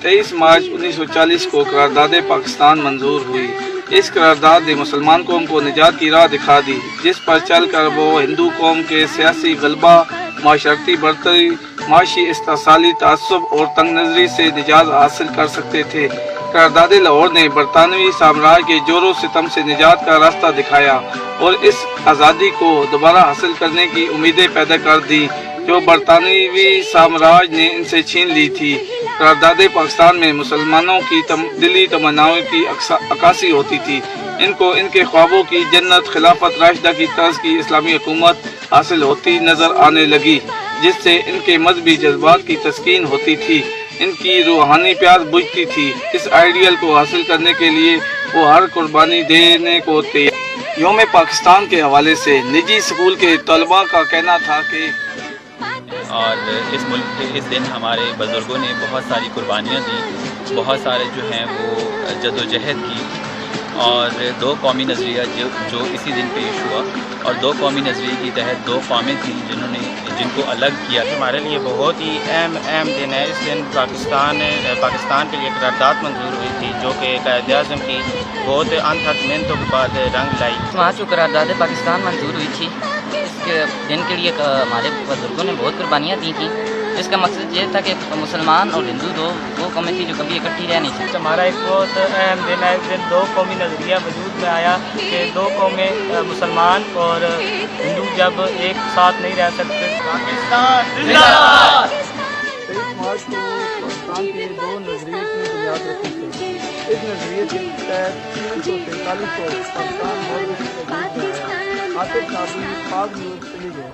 23 مارچ 1940 کو قرارداد پاکستان منظور ہوئی۔ اس قرارداد نے مسلمان قوم کو نجات کی راہ دکھا دی، جس پر چل کر وہ ہندو قوم کے سیاسی غلبہ، معاشرتی برتری، معاشی استحصالی تعصب اور تنگ نظری سے نجات حاصل کر سکتے تھے۔ قرارداد لاہور نے برطانوی سامراج کے جور و ستم سے نجات کا راستہ دکھایا اور اس آزادی کو دوبارہ حاصل کرنے کی امیدیں پیدا کر دی جو برطانوی سامراج نے ان سے چھین لی تھی۔ قرارداد پاکستان میں مسلمانوں کی دلی تمناؤں کی عکاسی ہوتی تھی۔ ان کو ان کے خوابوں کی جنت خلافت راشدہ کی طرز کی اسلامی حکومت حاصل ہوتی نظر آنے لگی، جس سے ان کے مذہبی جذبات کی تسکین ہوتی تھی، ان کی روحانی پیاس بجھتی تھی۔ اس آئیڈیل کو حاصل کرنے کے لیے وہ ہر قربانی دینے کو تیار۔ یوم پاکستان کے حوالے سے نجی اسکول کے طلباء کا کہنا تھا کہ اور اس ملک کے اس دن ہمارے بزرگوں نے بہت ساری قربانیاں دیں، بہت سارے جو ہیں وہ جد و جہد کی، اور دو قومی نظریہ جو اسی دن پیش ہوا، اور دو قومی نظریے کے تحت دو قومیں تھیں جن کو الگ کیا۔ ہمارے لیے بہت ہی اہم دن ہے۔ اس دن پاکستان کے لیے قرارداد منظور ہوئی تھی، جو کہ قائد اعظم کی بہت انتھک محنتوں کے بعد رنگ لائی۔ وہاں جو قرارداد پاکستان منظور ہوئی تھی، اس کے دن کے لیے ہمارے بزرگوں نے بہت قربانیاں دی تھیں۔ اس کا مقصد یہ تھا کہ مسلمان اور ہندو دو قومیں تھیں جو کبھی اکٹھی رہ نہیں سکتی۔ ہمارا ایک بہت اہم دن ہے۔ اس دن دو قومی نظریہ وجود میں آیا کہ دو قومیں مسلمان اور ہندو جب ایک ساتھ نہیں رہ سکتے۔ پاکستان زندہ باد! 23 مارچ کو پاکستان کے دو نظریے کی بنیاد رکھی گئی۔ اس نظریے کے تحت 1947 کو پاکستان آصف صابری پاک ملک چلی گئی۔